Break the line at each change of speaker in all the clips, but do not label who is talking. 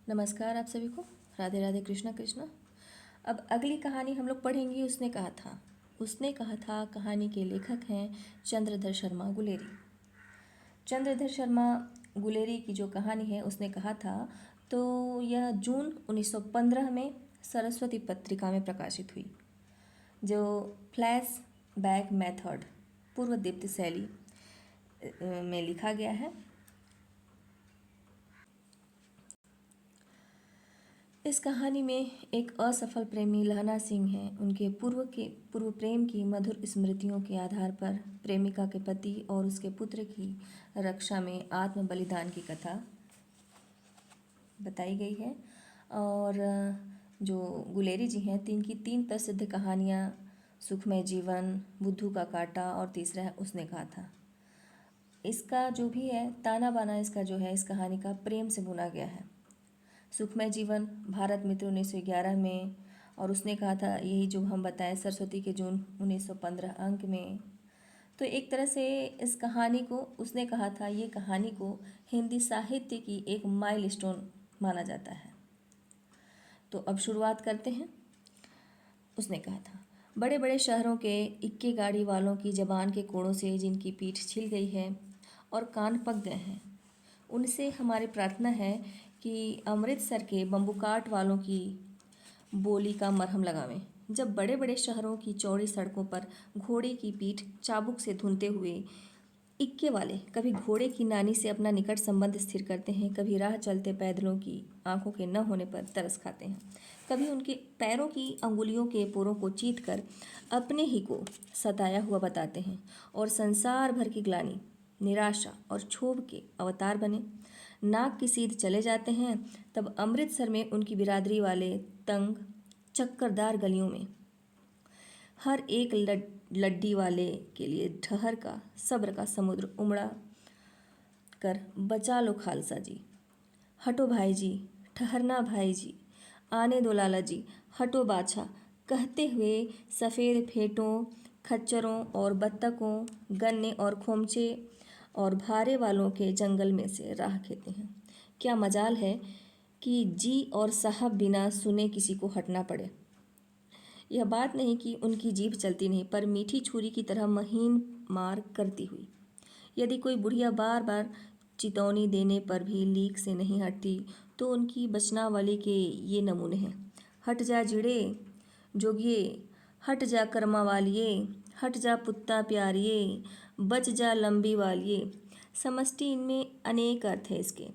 नमस्कार आप सभी को। राधे राधे, कृष्णा कृष्णा। अब अगली कहानी हम लोग पढ़ेंगे। उसने कहा था कहानी के लेखक हैं चंद्रधर शर्मा गुलेरी। चंद्रधर शर्मा गुलेरी की जो कहानी है उसने कहा था, तो यह जून 1915 में सरस्वती पत्रिका में प्रकाशित हुई, जो फ्लैश बैक मेथड पूर्व दीप्ति शैली में लिखा गया है। इस कहानी में एक असफल प्रेमी लहना सिंह हैं। उनके पूर्व प्रेम की मधुर स्मृतियों के आधार पर प्रेमिका के पति और उसके पुत्र की रक्षा में आत्म बलिदान की कथा बताई गई है। और जो गुलेरी जी हैं, तीन प्रसिद्ध कहानियाँ सुखमय जीवन, बुद्धू का कांटा और तीसरा है उसने कहा था। इसका जो भी है ताना बाना इसका जो है इस कहानी का प्रेम से बुना गया है। सुखमय जीवन भारत मित्र 1911 में, और उसने कहा था यही जो हम बताएं सरस्वती के जून 1915 अंक में। तो एक तरह से इस कहानी को उसने कहा था, ये कहानी को हिंदी साहित्य की एक माइलस्टोन माना जाता है। तो अब शुरुआत करते हैं। उसने कहा था, बड़े बड़े शहरों के इक्के गाड़ी वालों की जबान के कोड़ों से जिनकी पीठ छिल गई है और कान पक गए हैं, उनसे हमारी प्रार्थना है कि अमृतसर के बम्बूकाट वालों की बोली का मरहम लगावें। जब बड़े बड़े शहरों की चौड़ी सड़कों पर घोड़े की पीठ चाबुक से धुनते हुए इक्के वाले कभी घोड़े की नानी से अपना निकट संबंध स्थिर करते हैं, कभी राह चलते पैदलों की आंखों के न होने पर तरस खाते हैं, कभी उनके पैरों की अंगुलियों के पोरों को चीत कर अपने ही को सताया हुआ बताते हैं और संसार भर की ग्लानि, निराशा और क्षोभ के अवतार बने नाक की सीध चले जाते हैं, तब अमृतसर में उनकी बिरादरी वाले तंग चक्करदार गलियों में हर एक लड्डी वाले के लिए ठहर का सब्र का समुद्र उमड़ा कर बचा लो खालसा जी, हटो भाई जी, ठहरना भाई जी, आने दो लाला जी, हटो बाछा, कहते हुए सफ़ेद फेंटों, खच्चरों और बत्तकों, गन्ने और खोमचे और भारे वालों के जंगल में से राह खेते हैं। क्या मजाल है कि जी और साहब बिना सुने किसी को हटना पड़े। यह बात नहीं कि उनकी जीभ चलती नहीं, पर मीठी छुरी की तरह महीन मार करती हुई। यदि कोई बुढ़िया बार बार चितौनी देने पर भी लीक से नहीं हटती, तो उनकी बचनावली के ये नमूने हैं। हट जा जिड़े जोगिए, हट जा कर्मा वालिए, हट जा पुत्ता प्यारिए, बच जा लंबी वालिए। समष्टि इनमें अनेक अर्थ है इसके,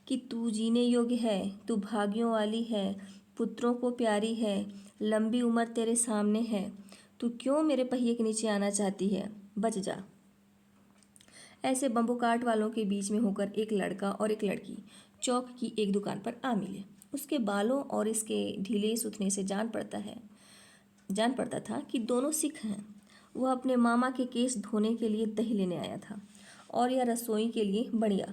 कि तू जीने योग्य है, तू भाग्यों वाली है, पुत्रों को प्यारी है, लंबी उम्र तेरे सामने है, तू क्यों मेरे पहिए के नीचे आना चाहती है, बच जा। ऐसे बम्बूकाट वालों के बीच में होकर एक लड़का और एक लड़की चौक की एक दुकान पर आ मिले। उसके बालों और इसके ढीले सुथने से जान पड़ता था कि दोनों सिख हैं। वह अपने मामा के केस धोने के लिए दही लेने आया था और यह रसोई के लिए बढ़िया।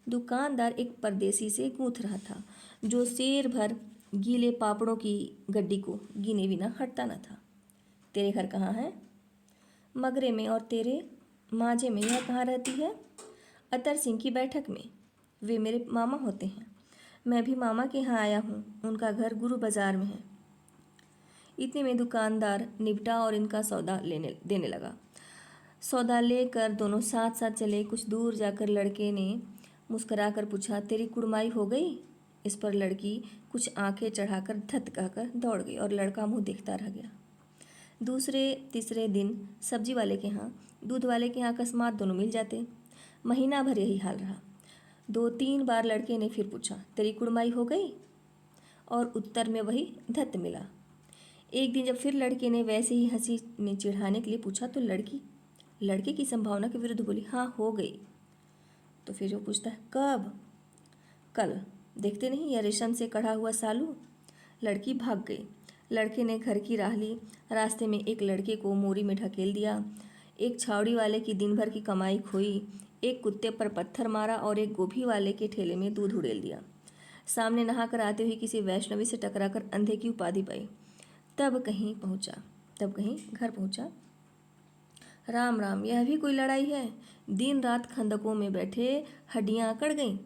दुकानदार एक परदेसी से गूंथ रहा था, जो शेर भर गीले पापड़ों की गड्डी को गिने बिना हटता न था। तेरे घर कहाँ है? मगरे में। और तेरे मांझे में यह कहाँ रहती है? अतर सिंह की बैठक में। वे मेरे मामा होते हैं। मैं भी मामा के यहाँ आया हूँ, उनका घर गुरु बाजार में है। इतने में दुकानदार निपटा और इनका सौदा देने लगा। सौदा लेकर दोनों साथ साथ चले। कुछ दूर जाकर लड़के ने मुस्कुराकर पूछा, तेरी कुड़माई हो गई? इस पर लड़की कुछ आंखें चढ़ाकर धत कहकर दौड़ गई और लड़का मुंह देखता रह गया। दूसरे तीसरे दिन सब्जी वाले के यहाँ, दूध वाले के यहाँ अकस्मात दोनों मिल जाते। महीना भर यही हाल रहा। 2-3 बार लड़के ने फिर पूछा, तेरी कुड़माई हो गई? और उत्तर में वही धत मिला। एक दिन जब फिर लड़के ने वैसे ही हंसी में चिढ़ाने के लिए पूछा, तो लड़की लड़के की संभावना के विरुद्ध बोली, हाँ हो गई। तो फिर वो पूछता है, कब? कल। देखते नहीं यह रेशम से कढ़ा हुआ सालू? लड़की भाग गई। लड़के ने घर की राह ली। रास्ते में एक लड़के को मोरी में ढकेल दिया, एक छावड़ी वाले की दिन भर की कमाई खोई, एक कुत्ते पर पत्थर मारा और एक गोभी वाले के ठेले में दूध उड़ेल दिया। सामने नहाकर आते हुए किसी वैष्णवी से टकराकर अंधे की उपाधि पाई। तब कहीं घर पहुंचा। राम राम, यह भी कोई लड़ाई है? दिन रात खंदकों में बैठे हड्डियां अकड़ गईं।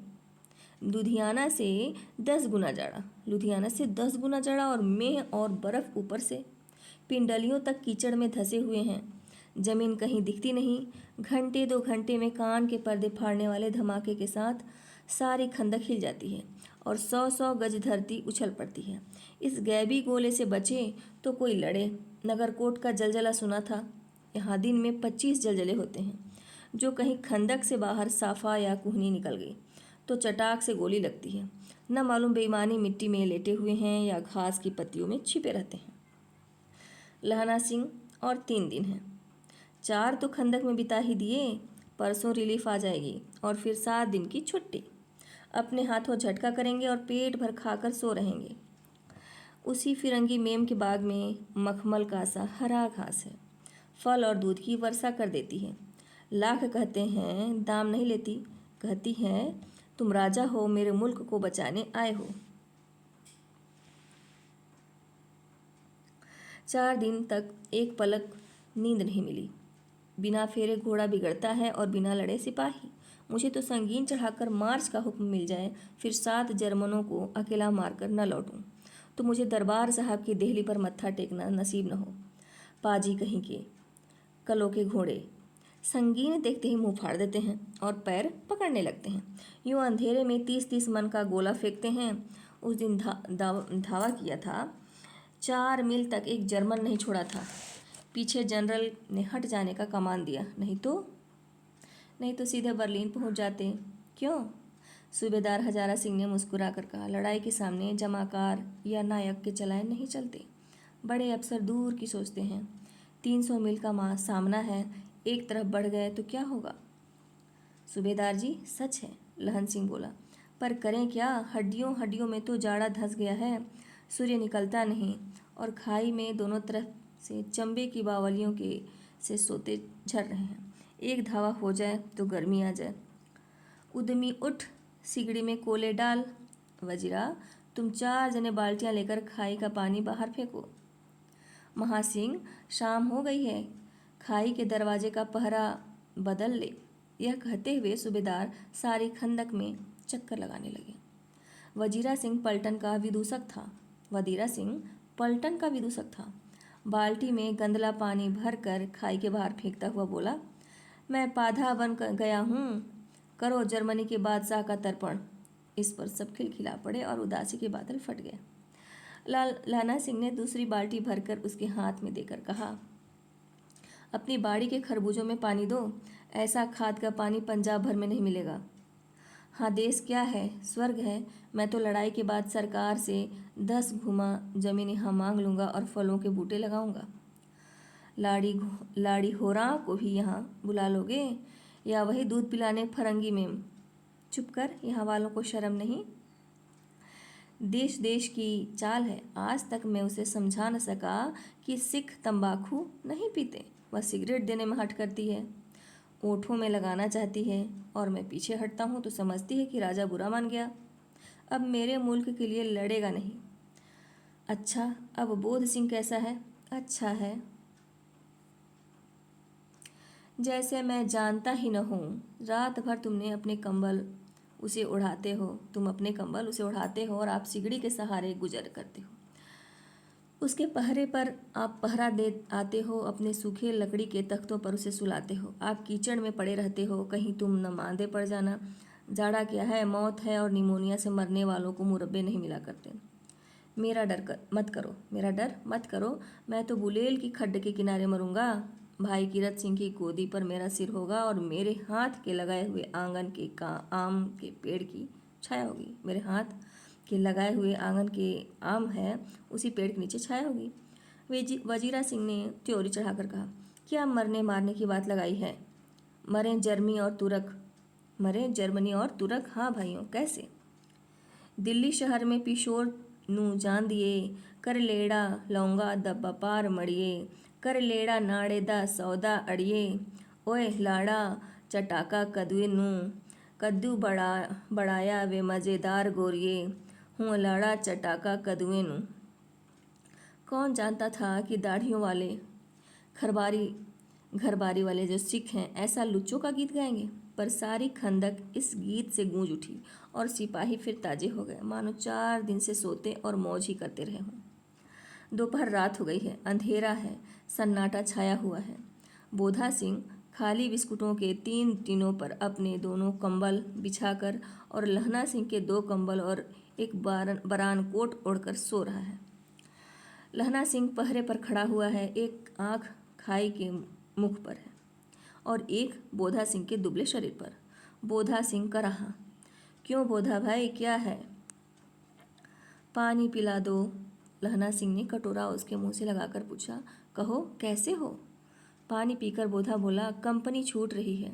लुधियाना से 10 गुना जाड़ा, लुधियाना से 10 गुना जाड़ा, और मेह और बर्फ़ ऊपर से पिंडलियों तक कीचड़ में धंसे हुए हैं। जमीन कहीं दिखती नहीं। घंटे 2 घंटे में कान के पर्दे फाड़ने वाले धमाके के साथ सारी खंदक हिल जाती है और 100-100 गज धरती उछल पड़ती है। इस गैबी गोले से बचे तो कोई लड़े। नगरकोट का जलजला सुना था। यहाँ दिन में 25 जलजले होते हैं। जो कहीं खंदक से बाहर साफा या कुहनी निकल गई तो चटाक से गोली लगती है। न मालूम बेईमानी मिट्टी में लेटे हुए हैं या घास की पत्तियों में छिपे रहते हैं। लहना सिंह और 3 दिन हैं। 4 तो खंदक में बिता ही दिए। परसों रिलीफ आ जाएगी और फिर 7 दिन की छुट्टी। अपने हाथों झटका करेंगे और पेट भर खाकर सो रहेंगे। उसी फिरंगी मेम के बाग में मखमल का सा हरा घास है। फल और दूध की वर्षा कर देती है। लाख कहते हैं दाम नहीं लेती। कहती हैं तुम राजा हो, मेरे मुल्क को बचाने आए हो। 4 दिन तक एक पलक नींद नहीं मिली। बिना फेरे घोड़ा बिगड़ता है और बिना लड़े सिपाही। मुझे तो संगीन चढ़ाकर मार्च का हुक्म मिल जाए, फिर 7 जर्मनों को अकेला मारकर न लौटूं तो मुझे दरबार साहब की देहली पर मत्था टेकना नसीब न हो। पाजी कहीं के कलों के घोड़े संगीन देखते ही मुंह फाड़ देते हैं और पैर पकड़ने लगते हैं। यूं अंधेरे में 30-30 मन का गोला फेंकते हैं। उस दिन धावा किया था। 4 मील तक एक जर्मन नहीं छोड़ा था। पीछे जनरल ने हट जाने का कमान दिया, नहीं तो सीधे बर्लिन पहुंच जाते। क्यों? सूबेदार हजारा सिंह ने मुस्कुरा कर कहा, लड़ाई के सामने जमाकार या नायक के चलाए नहीं चलते। बड़े अफसर दूर की सोचते हैं। 300 मील का सामना है, एक तरफ बढ़ गए तो क्या होगा? सूबेदार जी सच है, लहन सिंह बोला, पर करें क्या? हड्डियों हड्डियों में तो जाड़ा धंस गया है। सूर्य निकलता नहीं और खाई में दोनों तरफ से चंबे की बावलियों के से सोते झर रहे हैं। एक धावा हो जाए तो गर्मी आ जाए। उद्यमी उठ, सिगड़ी में कोले डाल। वजीरा तुम 4 जने बाल्टियां लेकर खाई का पानी बाहर फेंको। महासिंह शाम हो गई है, खाई के दरवाजे का पहरा बदल ले। यह कहते हुए सूबेदार सारी खंदक में चक्कर लगाने लगे। वजीरा सिंह पलटन का विदूषक था। बाल्टी में गंदला पानी भरकर खाई के बाहर फेंकता हुआ बोला, मैं पाधा बन गया हूँ, करो जर्मनी के बादशाह का तर्पण। इस पर सब खिलखिला पड़े और उदासी के बादल फट गए। लाना सिंह ने दूसरी बाल्टी भरकर उसके हाथ में देकर कहा, अपनी बाड़ी के खरबूजों में पानी दो। ऐसा खाद का पानी पंजाब भर में नहीं मिलेगा। हाँ, देश क्या है, स्वर्ग है। मैं तो लड़ाई के बाद सरकार से 10 घुमा जमीन यहाँ मांग लूँगा और फलों के बूटे लगाऊंगा। लाड़ी होरा को भी यहाँ बुला लोगे या वही दूध पिलाने फरंगी में? चुप कर, यहाँ वालों को शर्म नहीं? देश देश की चाल है। आज तक मैं उसे समझा न सका कि सिख तंबाकू नहीं पीते, वह सिगरेट देने में हट करती है, ओठों में लगाना चाहती है, और मैं पीछे हटता हूँ तो समझती है कि राजा बुरा मान गया, अब मेरे मुल्क के लिए लड़ेगा नहीं। अच्छा, अब बोध सिंह कैसा है? अच्छा है, जैसे मैं जानता ही न हूँ। रात भर तुम अपने कंबल उसे उड़ाते हो और आप सिगड़ी के सहारे गुजर करते हो। उसके पहरे पर आप पहरा दे आते हो, अपने सूखे लकड़ी के तख्तों पर उसे सुलाते हो। आप कीचड़ में पड़े रहते हो, कहीं तुम न मांदे पड़ जाना। जाड़ा क्या है, मौत है, और निमोनिया से मरने वालों को मुरब्बे नहीं मिला करते। मेरा डर मत करो। मैं तो बुलेल की खड्ड के किनारे मरूंगा। भाई कीरत सिंह की गोदी पर मेरा सिर होगा और मेरे हाथ के लगाए हुए आंगन के आम के पेड़ की छाया होगी। मेरे हाथ के लगाए हुए आंगन के आम है, उसी पेड़ के नीचे छाया होगी। वजीरा सिंह ने त्योरी चढ़ाकर कहा, क्या मरने मारने की बात लगाई है? मरें जर्मनी और तुरक। हाँ भाइयों, कैसे? दिल्ली शहर में पिशोर नू जान दिए, कर लेड़ा लौंगा द बपार मड़िए, कर लेड़ा नाड़े दा सौदा अड़िए। ओए लाड़ा चटाका कदुए नू, कद्दू बढ़ाया वे मज़ेदार गोरिए, हूँ लाड़ा चटाका कदुए नू। कौन जानता था कि दाढ़ियों वाले घरबारी वाले जो सिख हैं ऐसा लुच्चों का गीत गाएंगे? पर सारी खंदक इस गीत से गूंज उठी और सिपाही फिर ताजे हो गए, मानो 4 दिन से सोते और मौज ही करते रहे हों। दोपहर रात हो गई है, अंधेरा है, सन्नाटा छाया हुआ है। बोधा सिंह खाली बिस्कुटों के 3 टीनों पर अपने दोनों कंबल बिछाकर और लहना सिंह के 2 कंबल और एक बरान कोट ओढ़कर सो रहा है। लहना सिंह पहरे पर खड़ा हुआ है, एक आंख खाई के मुख पर है और एक बोधा सिंह के दुबले शरीर पर। बोधा सिंह का रहा, क्यों बोधा भाई, क्या है? पानी पिला दो, लहना सिंह ने कटोरा उसके मुंह से लगाकर पूछा। कहो, कैसे हो? पानी पीकर बोधा बोला, कंपनी छूट रही है,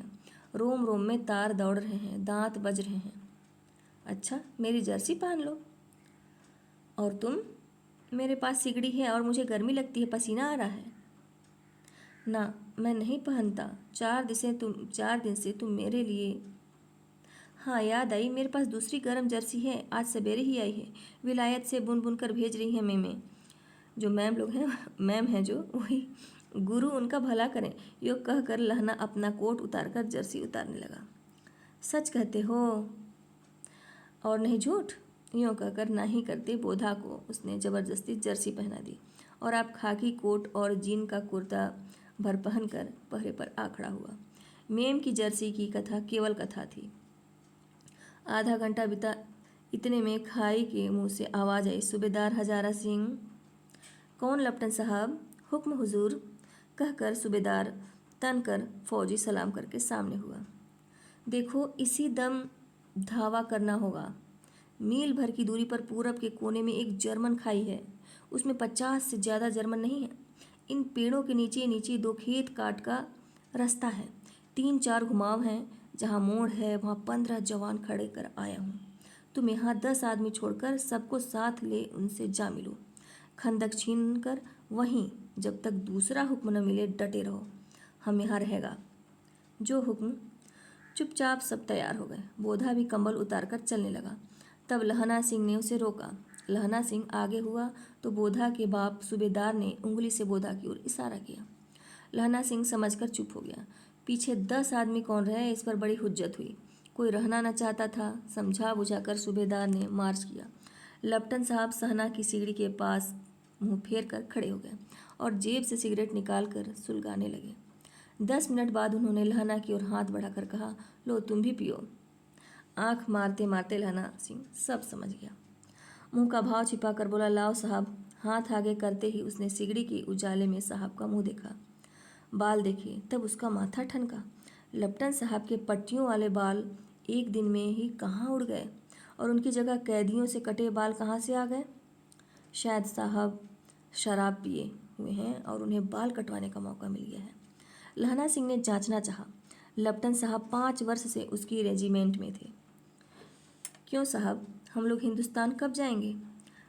रोम रोम में तार दौड़ रहे हैं, दांत बज रहे हैं। अच्छा, मेरी जर्सी पहन लो। और तुम? मेरे पास सिगड़ी है और मुझे गर्मी लगती है, पसीना आ रहा है। ना, मैं नहीं पहनता। 4 दिन से तुम मेरे लिए। हाँ, याद आई, मेरे पास दूसरी गर्म जर्सी है, आज सवेरे ही आई है, विलायत से बुन बुन कर भेज रही हैं मैमें। जो मैम लोग हैं, मैम हैं जो, वही गुरु उनका भला करें। यो कहकर लहना अपना कोट उतारकर जर्सी उतारने लगा। सच कहते हो और नहीं झूठ? यूँ कहकर नहीं करते बोधा को उसने ज़बरदस्ती जर्सी पहना दी और आप खाकी कोट और जीन का कुर्ता भर पहन कर पहरे पर आ खड़ा हुआ। मेम की जर्सी की कथा केवल कथा थी। आधा घंटा बीता, इतने में खाई के मुंह से आवाज़ आई, सूबेदार हजारा सिंह। कौन लेफ्टिनेंट साहब? हुक्म हुजूर, कहकर सूबेदार तन कर फौजी सलाम करके सामने हुआ। देखो, इसी दम धावा करना होगा। मील भर की दूरी पर पूरब के कोने में एक जर्मन खाई है, उसमें 50 से ज़्यादा जर्मन नहीं है। इन पेड़ों के नीचे नीचे 2 खेत काट का रास्ता है, 3-4 घुमाव हैं, जहाँ मोड़ है वहाँ 15 जवान खड़े कर आया हूँ। तुम यहाँ 10 आदमी छोड़कर सबको साथ ले उनसे जा मिलो। खंदक छीन कर वहीं, जब तक दूसरा हुक्म न मिले डटे रहो, हम यहाँ रहेगा। जो हुक्म। चुपचाप सब तैयार हो गए। बोधा भी कंबल उतारकर चलने लगा। तब लहना सिंह ने उसे रोका। लहना सिंह आगे हुआ तो बोधा के बाप सूबेदार ने उंगली से बोधा की ओर इशारा किया। लहना सिंह समझकर चुप हो गया। पीछे 10 आदमी कौन रहे, इस पर बड़ी हुज्जत हुई। कोई रहना न चाहता था। समझा बुझाकर सूबेदार ने मार्च किया। लेफ्टिनेंट साहब सहना की सीढ़ी के पास मुंह फेर कर खड़े हो गए और जेब से सिगरेट निकाल कर सुलगाने लगे। 10 मिनट बाद उन्होंने लहना की ओर हाथ बढ़ाकर कहा, लो तुम भी पियो। आंख मारते मारते लहना सिंह सब समझ गया। मुंह का भाव छिपाकर बोला, लाओ साहब। हाथ आगे करते ही उसने सिगड़ी के उजाले में साहब का मुंह देखा, बाल देखे, तब उसका माथा ठनका। लेफ्टिनेंट साहब के पट्टियों वाले बाल एक दिन में ही कहाँ उड़ गए और उनकी जगह कैदियों से कटे बाल कहाँ से आ गए? शायद साहब शराब पिए हुए हैं और उन्हें बाल कटवाने का मौका मिल गया है। लहना सिंह ने जांचना चाहा। लेफ्टिनेंट साहब 5 वर्ष से उसकी रेजिमेंट में थे। क्यों साहब, हम लोग हिंदुस्तान कब जाएंगे?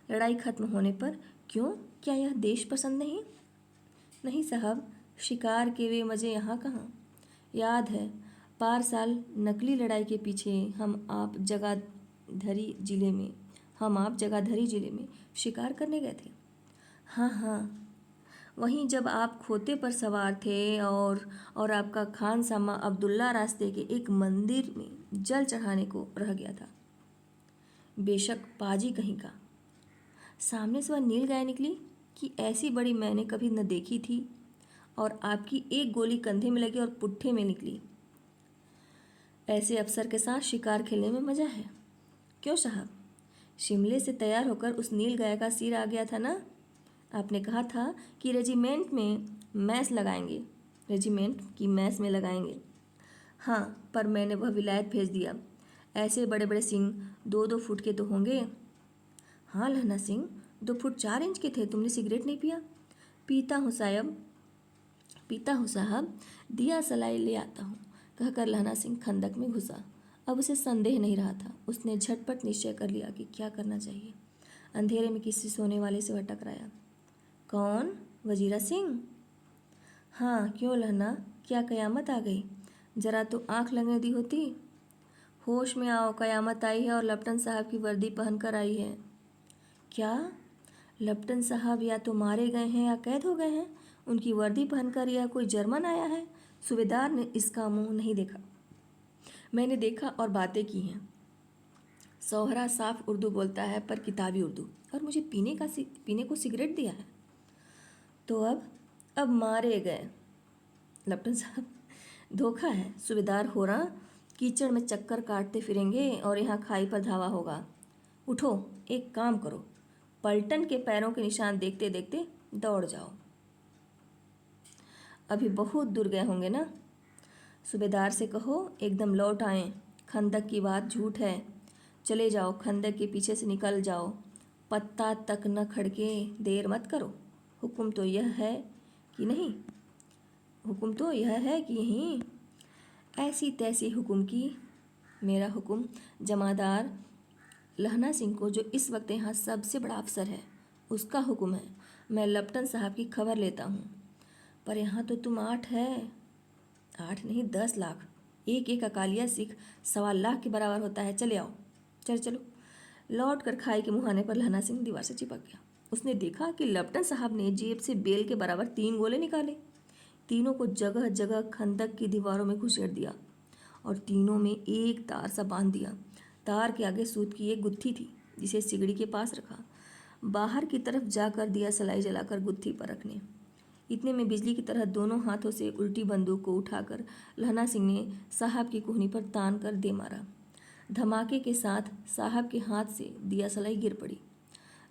लड़ाई खत्म होने पर। क्यों, क्या यह देश पसंद नहीं? नहीं साहब, शिकार के वे मज़े यहाँ कहाँ। याद है, पार साल नकली लड़ाई के पीछे हम आप जगाधरी जिले में शिकार करने गए थे। हाँ हाँ, वहीं जब आप खोते पर सवार थे और आपका खानसामा अब्दुल्ला रास्ते के एक मंदिर में जल चढ़ाने को रह गया था। बेशक, पाजी कहीं का। सामने से वह नील गाय निकली कि ऐसी बड़ी मैंने कभी न देखी थी, और आपकी एक गोली कंधे में लगी और पुट्ठे में निकली। ऐसे अफसर के साथ शिकार खेलने में मज़ा है। क्यों साहब? शिमले से तैयार होकर उस नील गाय का सिर आ गया था ना। आपने कहा था कि रेजिमेंट में मैस लगाएंगे, रेजिमेंट की मैस में लगाएंगे। हाँ, पर मैंने वह विलायत भेज दिया। ऐसे बड़े बड़े सिंह 2-2 फुट के तो होंगे। हाँ लहना सिंह, 2 फुट 4 इंच के थे। तुमने सिगरेट नहीं पिया? पीता हूँ साहब, दिया सलाई ले आता हूँ, कहकर लहना सिंह खंदक में घुसा। अब उसे संदेह नहीं रहा था। उसने झटपट निश्चय कर लिया कि क्या करना चाहिए। अंधेरे में किसी सोने वाले से वह टकराया। कौन? वजीरा सिंह? हाँ, क्यों लहना, क्या कयामत आ गई? जरा तो आंख लगने दी होती। होश में आओ, कयामत आई है और लेफ्टिनेंट साहब की वर्दी पहनकर आई है। क्या? लेफ्टिनेंट साहब या तो मारे गए हैं या कैद हो गए हैं। उनकी वर्दी पहनकर यह कोई जर्मन आया है? सूबेदार ने इसका मुंह नहीं देखा। मैंने देखा और बातें की हैं। सोहरा साफ उर्दू बोलता है पर किताबी उर्दू, और मुझे पीने को सिगरेट दिया है। तो अब मारे गए लेफ्टिनेंट साहब। धोखा है, सूबेदार हो रहा कीचड़ में चक्कर काटते फिरेंगे और यहाँ खाई पर धावा होगा। उठो, एक काम करो, पलटन के पैरों के निशान देखते देखते दौड़ जाओ। अभी बहुत दूर गए होंगे ना। सूबेदार से कहो एकदम लौट आएं, खंदक की बात झूठ है। चले जाओ, खंदक के पीछे से निकल जाओ, पत्ता तक न खड़के, देर मत करो। हुक्म तो यह है कि नहीं, हुक्म तो यह है कि यहीं। ऐसी तैसी हुक्म की। मेरा हुक्म जमादार लहना सिंह को, जो इस वक्त यहाँ सबसे बड़ा अफसर है, उसका हुक्म है। मैं लेफ्टिनेंट साहब की खबर लेता हूँ। पर यहाँ तो तुम 8 है। 8 नहीं, 10 लाख। एक एक अकालिया सिख 1.25 लाख के बराबर होता है। चले आओ, चलो। लौट कर खाई के मुहाने पर लहना सिंह दीवार से चिपक गया। उसने देखा कि लेफ्टिनेंट साहब ने जेब से बेल के बराबर 3 गोले निकाले। तीनों को जगह जगह खंदक की दीवारों में घुसेड़ दिया और तीनों में एक तार सा बांध दिया। तार के आगे सूत की एक गुत्थी थी, जिसे सिगड़ी के पास रखा। बाहर की तरफ जाकर दिया सलाई जलाकर गुत्थी पर रखने। इतने में बिजली की तरह दोनों हाथों से उल्टी बंदूक को उठाकर लहना सिंह ने साहब की कोहनी पर तान कर दे मारा। धमाके के साथ साहब के हाथ से दिया सलाई गिर पड़ी।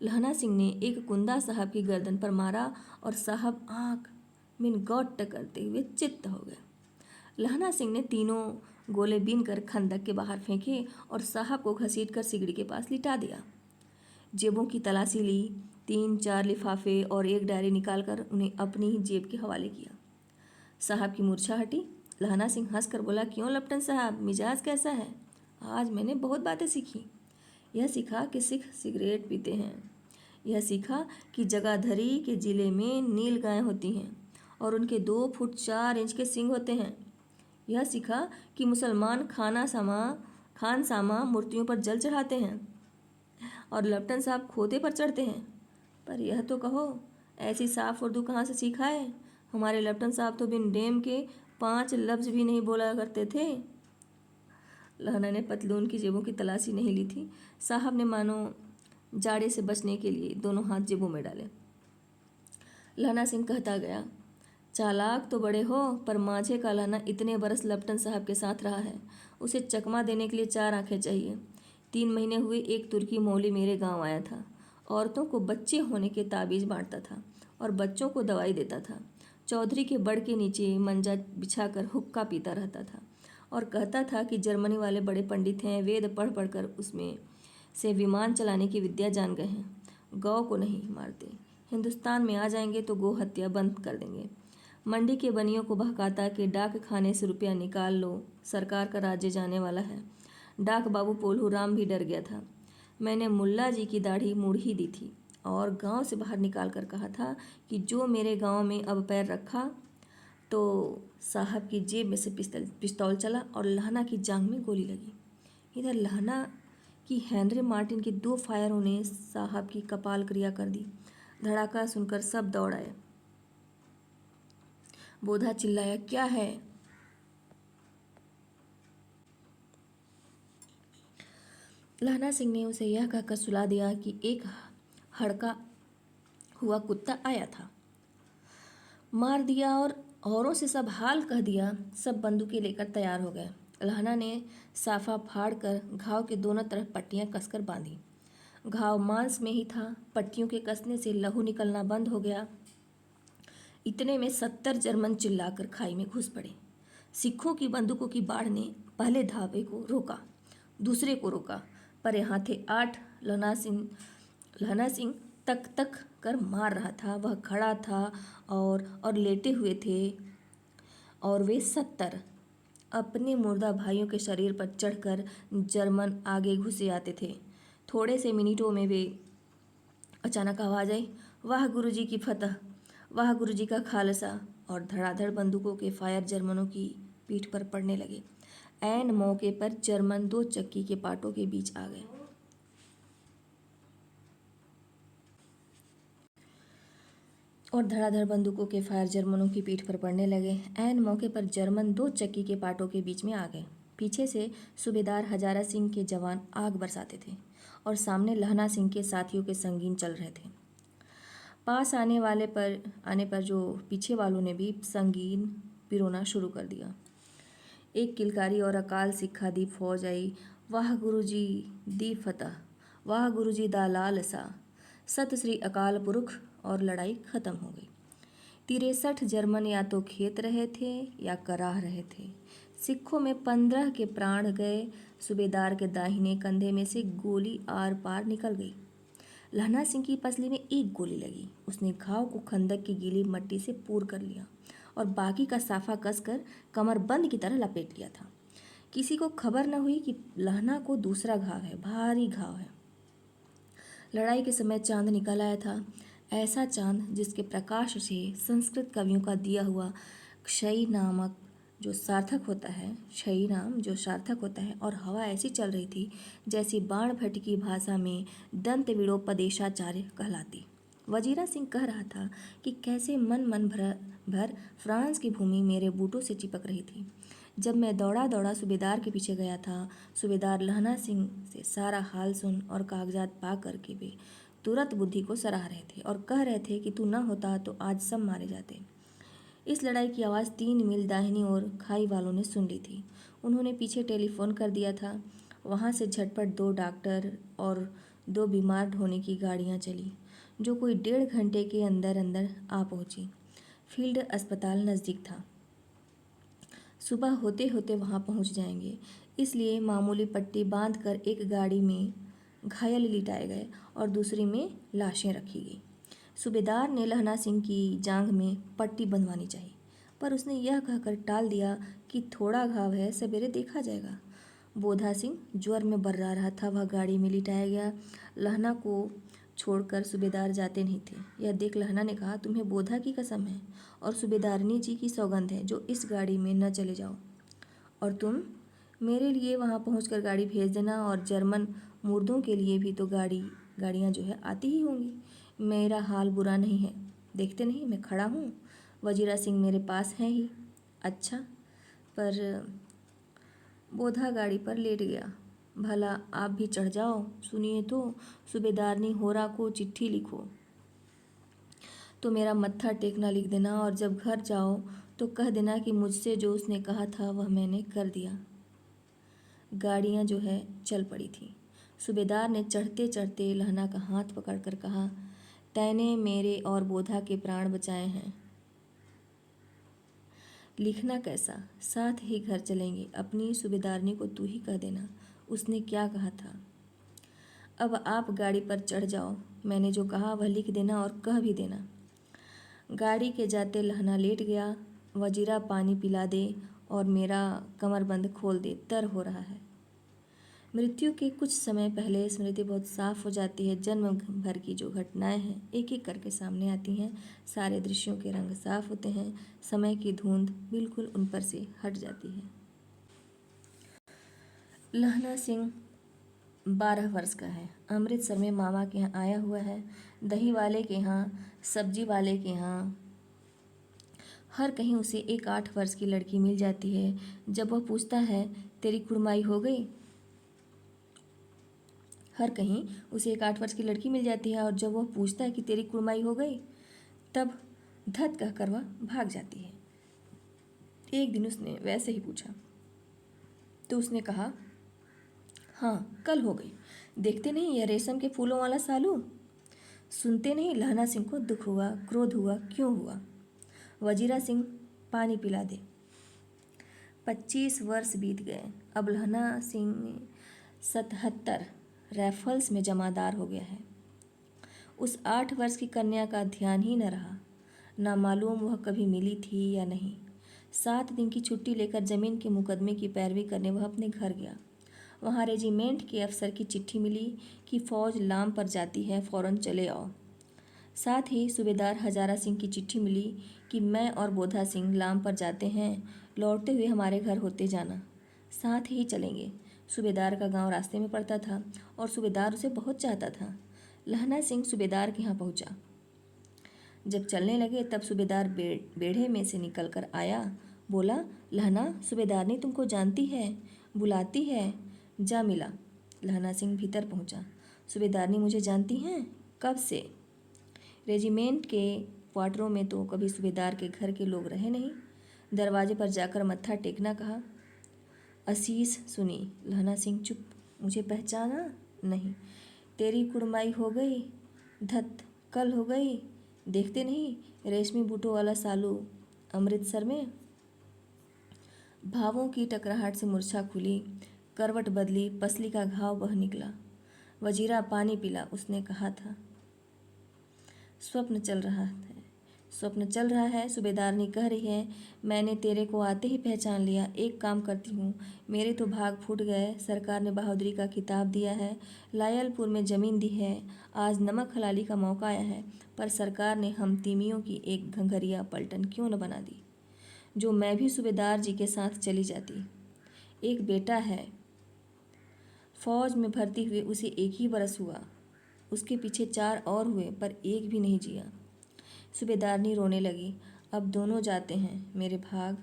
लहना सिंह ने एक कुंदा साहब की गर्दन पर मारा और साहब आंख मिन गौट करते हुए चित्त हो गए। लहना सिंह ने तीनों गोले बीन कर खंदक के बाहर फेंके और साहब को घसीट कर सिगड़ी के पास लिटा दिया। जेबों की तलाशी ली, 3-4 लिफाफे और एक डायरी निकालकर उन्हें अपनी ही जेब के हवाले किया। साहब की मूर्छा हटी। लहना सिंह हंस कर बोला, क्यों लेफ्टिनेंट साहब, मिजाज कैसा है? आज मैंने बहुत बातें सीखी। यह सीखा कि सिख सिगरेट पीते हैं। यह सीखा कि जगाधरी के ज़िले में नील गायें होती हैं और उनके 2 फुट 4 इंच के सींग होते हैं। यह सीखा कि मुसलमान खान सामा मूर्तियों पर जल चढ़ाते हैं और लेफ्टिनेंट साहब खोते पर चढ़ते हैं। पर यह तो कहो, ऐसी साफ उर्दू कहाँ से सीखा है? हमारे लेफ्टिनेंट साहब तो बिन डेम के 5 लफ्ज़ भी नहीं बोला करते थे। लहना ने पतलून की जेबों की तलाशी नहीं ली थी। साहब ने मानो जाड़े से बचने के लिए दोनों हाथ जेबों में डाले। लहना सिंह कहता गया, चालाक तो बड़े हो, पर माझे का लहना इतने बरस लेफ्टिनेंट साहब के साथ रहा है। उसे चकमा देने के लिए 4 आंखें चाहिए। 3 महीने हुए एक तुर्की मौली मेरे गांव आया था। औरतों को बच्चे होने के ताबीज़ बांटता था और बच्चों को दवाई देता था। चौधरी के बड़ के नीचे मंजा बिछाकर हुक्का पीता रहता था और कहता था कि जर्मनी वाले बड़े पंडित हैं, वेद पढ़ पढ़ कर उसमें से विमान चलाने की विद्या जान गए हैं। गौ को नहीं मारते, हिंदुस्तान में आ जाएंगे तो गौ हत्या बंद कर देंगे। मंडी के बनियों को बहकाता कि डाक खाने से रुपया निकाल लो, सरकार का राज्य जाने वाला है। डाक बाबू पोल्हू राम भी डर गया था। मैंने मुल्ला जी की दाढ़ी मुड़ ही दी थी और गांव से बाहर निकाल कर कहा था कि जो मेरे गांव में अब पैर रखा तो साहब की जेब में से पिस्तौल चला और लहना की जांघ में गोली लगी। इधर लहना की हेनरी मार्टिन के 2 फायरों ने साहब की कपाल क्रिया कर दी। धड़ाका सुनकर सब दौड़ आए। बोधा चिल्लाया, क्या है? लहना सिंह ने उसे यह कहकर सुला दिया कि एक हड़का हुआ कुत्ता आया था, मार दिया और औरों से सब हाल कह दिया। सब बंदूकें लेकर तैयार हो गए। लहना ने साफा फाड़ कर घाव के दोनों तरफ पट्टियां कसकर बांधी। घाव मांस में ही था। पट्टियों के कसने से लहू निकलना बंद हो गया। इतने में 70 जर्मन चिल्लाकर खाई में घुस पड़े। सिखों की बंदूकों की बाढ़ ने पहले धावे को रोका, दूसरे को रोका, पर यहाँ थे 8। लहना सिंह तक तक कर मार रहा था। वह खड़ा था और लेटे हुए थे और वे 70 अपने मुर्दा भाइयों के शरीर पर चढ़कर जर्मन आगे घुसे आते थे। थोड़े से मिनटों में वे अचानक आवाज़ आई, वाह गुरुजी की फतह, वाह गुरुजी का खालसा, और धड़ाधड़ बंदूकों के फायर जर्मनों की पीठ पर पड़ने लगे। ऐन मौके पर जर्मन 2 चक्की के पाटों के बीच आ गए और धड़ाधड़ बंदूकों के फायर जर्मनों की पीठ पर पड़ने लगे। ऐन मौके पर जर्मन 2 चक्की के पाटों के बीच में आ गए। पीछे से सूबेदार हजारा सिंह के जवान आग बरसाते थे और सामने लहना सिंह के साथियों के संगीन चल रहे थे। पास आने पर जो पीछे वालों ने भी संगीन पिरोना शुरू कर दिया। एक किलकारी और अकाल सिक्खा दी फौज आई, वाह गुरु जी दी फतह, वाह गुरु जी दा लाल सा, सत श्री अकाल पुरख, और लड़ाई खत्म हो गई। 63 जर्मन या तो खेत रहे थे या कराह रहे थे। सिखों में 15 के प्राण गए। सूबेदार के दाहिने कंधे में से गोली आर पार निकल गई। लहना सिंह की पसली में एक गोली लगी। उसने घाव को खंदक की गीली मट्टी से पूर कर लिया और बाकी का साफा कसकर कमरबंद की तरह लपेट लिया था। किसी को खबर न हुई कि लहना को दूसरा घाव है, भारी घाव है। लड़ाई के समय चांद निकल आया था, ऐसा चांद जिसके प्रकाश से संस्कृत कवियों का दिया हुआ क्षयी नामक जो सार्थक होता है, क्षयी नाम जो सार्थक होता है, और हवा ऐसी चल रही थी जैसी बाण भट्ट की भाषा में दंत विड़ोपदेशाचार्य कहलाती। वजीरा सिंह कह रहा था कि कैसे मन भर फ्रांस की भूमि मेरे बूटों से चिपक रही थी। जब मैं दौड़ा दौड़ा सूबेदार के पीछे गया था, सूबेदार लहना सिंह से सारा हाल सुन और कागजात पा करके वे तुरंत बुद्धि को सराह रहे थे और कह रहे थे कि तू न होता तो आज सब मारे जाते। इस लड़ाई की आवाज़ 3 मील दाहिनी ओर खाई वालों ने सुन ली थी। उन्होंने पीछे टेलीफोन कर दिया था। वहाँ से झटपट 2 डॉक्टर और 2 बीमार ढोने की गाड़ियाँ चली, जो कोई 1.5 घंटे के अंदर अंदर आ पहुँची। फील्ड अस्पताल नज़दीक था, सुबह होते होते वहाँ पहुँच जाएंगे, इसलिए मामूली पट्टी बांधकर एक गाड़ी में घायल लिटाए गए और दूसरी में लाशें रखी गई। सूबेदार ने लहना सिंह की जांघ में पट्टी बंधवानी चाहिए, पर उसने यह कहकर टाल दिया कि थोड़ा घाव है, सवेरे देखा जाएगा। बोधा सिंह ज्वर में बर्रा रहा था, वह गाड़ी में लिटाया गया। लहना को छोड़कर सूबेदार जाते नहीं थे। यह देख लहना ने कहा, तुम्हें बोधा की कसम है और सूबेदारनी जी की सौगंध है जो इस गाड़ी में न चले जाओ, और तुम मेरे लिए वहाँ पहुँचकर गाड़ी भेज देना, और जर्मन मुर्दों के लिए भी तो गाड़ियाँ जो है आती ही होंगी। मेरा हाल बुरा नहीं है, देखते नहीं मैं खड़ा हूँ, वजीरा सिंह मेरे पास हैं ही। अच्छा, पर बोधा गाड़ी पर लेट गया। भला आप भी चढ़ जाओ, सुनिए तो, सूबेदारनी होरा को चिट्ठी लिखो तो मेरा मत्था टेकना लिख देना, और जब घर जाओ तो कह देना कि मुझसे जो उसने कहा था वह मैंने कर दिया। गाड़ियाँ जो है चल पड़ी थी। सूबेदार ने चढ़ते चढ़ते लहना का हाथ पकड़कर कहा, तैने मेरे और बोधा के प्राण बचाए हैं। लिखना कैसा, साथ ही घर चलेंगे, अपनी सूबेदारनी को तू ही कह देना उसने क्या कहा था। अब आप गाड़ी पर चढ़ जाओ, मैंने जो कहा वह लिख देना और कह भी देना। गाड़ी के जाते लहना लेट गया। वजीरा पानी पिला दे और मेरा कमरबंद खोल दे, तर हो रहा है। मृत्यु के कुछ समय पहले स्मृति बहुत साफ हो जाती है। जन्म भर की जो घटनाएं हैं एक एक करके सामने आती हैं। सारे दृश्यों के रंग साफ होते हैं, समय की धुंध बिल्कुल उन पर से हट जाती है। लहना सिंह 12 वर्ष का है। अमृतसर में मामा के यहाँ आया हुआ है। दही वाले के यहाँ, सब्जी वाले के यहाँ, हर कहीं उसे एक 8 वर्ष की लड़की मिल जाती है। जब वह पूछता है तेरी कुड़माई हो गई, हर कहीं उसे एक 8 वर्ष की लड़की मिल जाती है, और जब वह पूछता है कि तेरी कुड़माई हो गई, तब धत कहकर वह भाग जाती है। एक दिन उसने वैसे ही पूछा तो उसने कहा, हाँ कल हो गई। देखते नहीं यह रेशम के फूलों वाला सालू। सुनते नहीं लहना सिंह को दुख हुआ, क्रोध हुआ, क्यों हुआ। वजीरा सिंह पानी पिला दे। 25 वर्ष बीत गए। अब लहना सिंह 77 राइफल्स में जमादार हो गया है। उस 8 वर्ष की कन्या का ध्यान ही न रहा, ना मालूम वह कभी मिली थी या नहीं। 7 दिन की छुट्टी लेकर जमीन के मुकदमे की पैरवी करने वह अपने घर गया। वहाँ रेजिमेंट के अफसर की चिट्ठी मिली कि फ़ौज लाम पर जाती है, फ़ौरन चले आओ। साथ ही सूबेदार हजारा सिंह की चिट्ठी मिली कि मैं और बोधा सिंह लाम पर जाते हैं, लौटते हुए हमारे घर होते जाना, साथ ही चलेंगे। सूबेदार का गांव रास्ते में पड़ता था और सूबेदार उसे बहुत चाहता था। लहना सिंह सूबेदार के यहाँ पहुँचा। जब चलने लगे तब सूबेदार बेढ़े में से निकल कर आया। बोला, लहना सूबेदारनी तुमको जानती है, बुलाती है, जा मिला। लहना सिंह भीतर पहुंचा। सूबेदारनी मुझे जानती हैं? कब से? रेजिमेंट के क्वार्टरों में तो कभी सूबेदार के घर के लोग रहे नहीं। दरवाजे पर जाकर मत्था टेकना कहा। असीस सुनी। लहना सिंह चुप। मुझे पहचाना नहीं? तेरी कुड़माई हो गई। धत, कल हो गई। देखते नहीं रेशमी बूटों वाला सालू अमृतसर में? भावों की टकराहट से मूर्छा खुली, करवट बदली, पसली का घाव बह निकला। वजीरा पानी पिला, उसने कहा था। स्वप्न चल रहा है, स्वप्न चल रहा है। सूबेदारनी कह रही है, मैंने तेरे को आते ही पहचान लिया। एक काम करती हूँ, मेरे तो भाग फूट गए। सरकार ने बहादुरी का खिताब दिया है, लायलपुर में ज़मीन दी है। आज नमक हलाली का मौका आया है, पर सरकार ने हम तीमियों की एक घंघरिया पलटन क्यों न बना दी, जो मैं भी सूबेदार जी के साथ चली जाती। एक बेटा है, फौज में भर्ती हुए उसे एक ही बरस हुआ। उसके पीछे 4 और हुए, पर एक भी नहीं जिया। सूबेदारनी रोने लगी। अब दोनों जाते हैं मेरे भाग।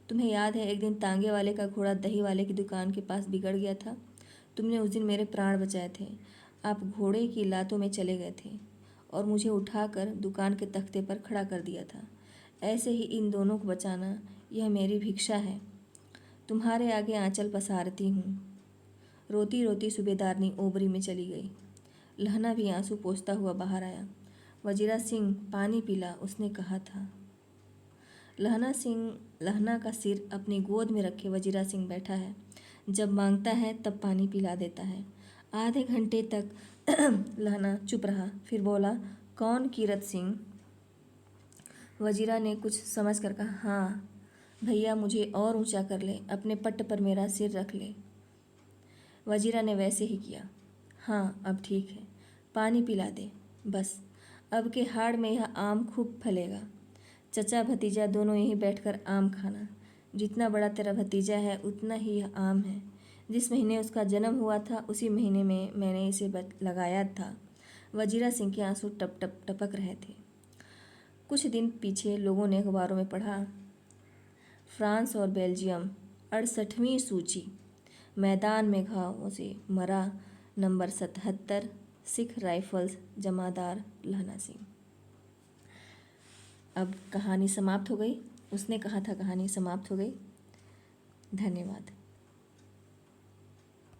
तुम्हें याद है एक दिन तांगे वाले का घोड़ा दही वाले की दुकान के पास बिगड़ गया था? तुमने उस दिन मेरे प्राण बचाए थे। आप घोड़े की लातों में चले गए थे और मुझे उठाकर दुकान के तख्ते पर खड़ा कर दिया था। ऐसे ही इन दोनों को बचाना, यह मेरी भिक्षा है। तुम्हारे आगे आंचल पसारती हूँ। रोती रोती सूबेदारनी ओबरी में चली गई। लहना भी आंसू पोंछता हुआ बाहर आया। वजीरा सिंह पानी पिला, उसने कहा था। लहना का सिर अपनी गोद में रखे वजीरा सिंह बैठा है। जब मांगता है तब पानी पिला देता है। आधे घंटे तक लहना चुप रहा, फिर बोला, कौन कीरत सिंह? वजीरा ने कुछ समझ कर कहा, हाँ भैया, मुझे और ऊंचा कर ले, अपने पट्ट पर मेरा सिर रख ले। वजीरा ने वैसे ही किया। हाँ अब ठीक है, पानी पिला दे बस। अब के हाड़ में यह आम खूब फलेगा। चचा भतीजा दोनों यहीं बैठकर आम खाना। जितना बड़ा तेरा भतीजा है उतना ही यह आम है। जिस महीने उसका जन्म हुआ था उसी महीने में मैंने इसे लगाया था। वजीरा सिंह के आंसू टप टप टपक रहे थे। कुछ दिन पीछे लोगों ने अखबारों में पढ़ा, फ्रांस और बेल्जियम 68वीं सूची, मैदान में घावों से मरा नंबर 77 सिख राइफल्स जमादार लहना सिंह। अब कहानी समाप्त हो गई। उसने कहा था कहानी समाप्त हो गई। धन्यवाद।